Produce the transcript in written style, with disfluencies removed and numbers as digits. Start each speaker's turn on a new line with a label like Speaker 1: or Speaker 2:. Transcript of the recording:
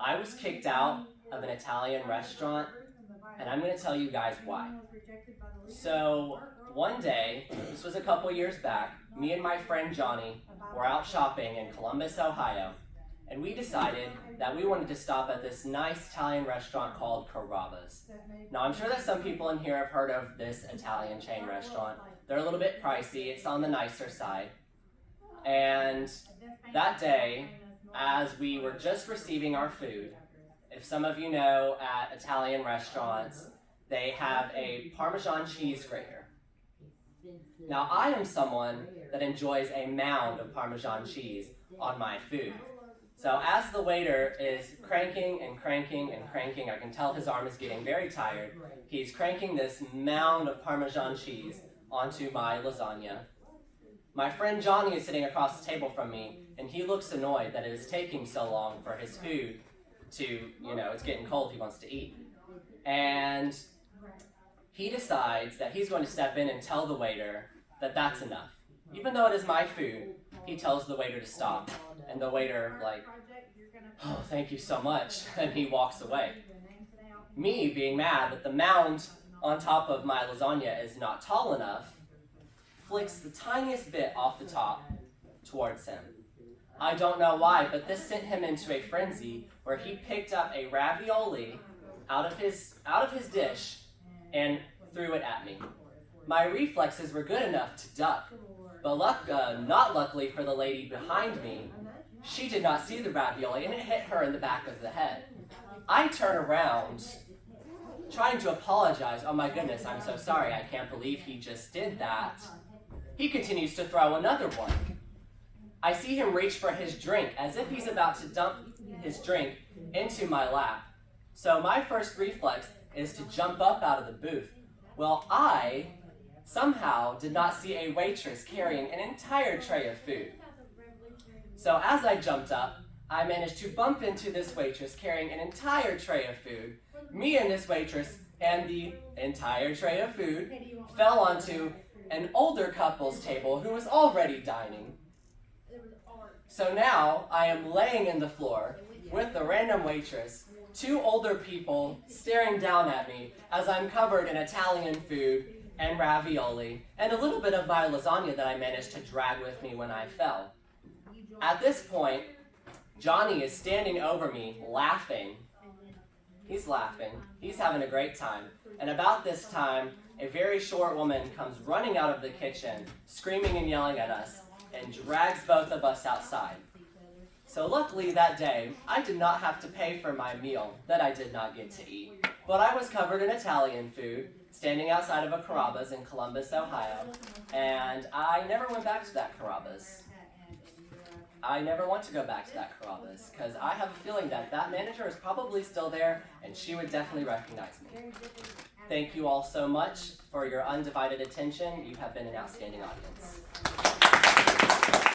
Speaker 1: I was kicked out of an Italian restaurant, and I'm going to tell you guys why. So, one day, this was a couple years back, me and my friend Johnny were out shopping in Columbus, Ohio, and we decided that we wanted to stop at this nice Italian restaurant called Carrabba's. Now, I'm sure that some people in here have heard of this Italian chain restaurant. They're a little bit pricey, it's on the nicer side. And that day, as we were just receiving our food, if some of you know, at Italian restaurants, they have a Parmesan cheese grater. Now, I am someone that enjoys a mound of Parmesan cheese on my food. So as the waiter is cranking and cranking and cranking, I can tell his arm is getting very tired. He's cranking this mound of Parmesan cheese onto my lasagna. My friend Johnny is sitting across the table from me, and he looks annoyed that it is taking so long for his food to, it's getting cold, he wants to eat. And he decides that he's going to step in and tell the waiter that that's enough. Even though it is my food, he tells the waiter to stop. And the waiter, oh, thank you so much, and he walks away. Me, being mad that the mound on top of my lasagna is not tall enough, flicks the tiniest bit off the top towards him. I don't know why, but this sent him into a frenzy where he picked up a ravioli out of his dish and threw it at me. My reflexes were good enough to duck, but not luckily for the lady behind me, she did not see the ravioli and it hit her in the back of the head. I turn around, trying to apologize. Oh my goodness, I'm so sorry, I can't believe he just did that. He continues to throw another one. I see him reach for his drink as if he's about to dump his drink into my lap. So my first reflex is to jump up out of the booth. Well, I somehow did not see a waitress carrying an entire tray of food. So as I jumped up, I managed to bump into this waitress carrying an entire tray of food. Me and this waitress and the entire tray of food fell onto an older couple's table who was already dining. So now I am laying in the floor with the random waitress, two older people staring down at me as I'm covered in Italian food and ravioli and a little bit of my lasagna that I managed to drag with me when I fell. At this point, Johnny is standing over me laughing. He's laughing. He's having a great time. And about this time, a very short woman comes running out of the kitchen, screaming and yelling at us, and drags both of us outside. So luckily that day, I did not have to pay for my meal that I did not get to eat. But I was covered in Italian food, standing outside of a Carrabba's in Columbus, Ohio, and I never went back to that Carrabba's. I never want to go back to that Carrabba's, because I have a feeling that that manager is probably still there, and she would definitely recognize me. Thank you all so much for your undivided attention. You have been an outstanding audience.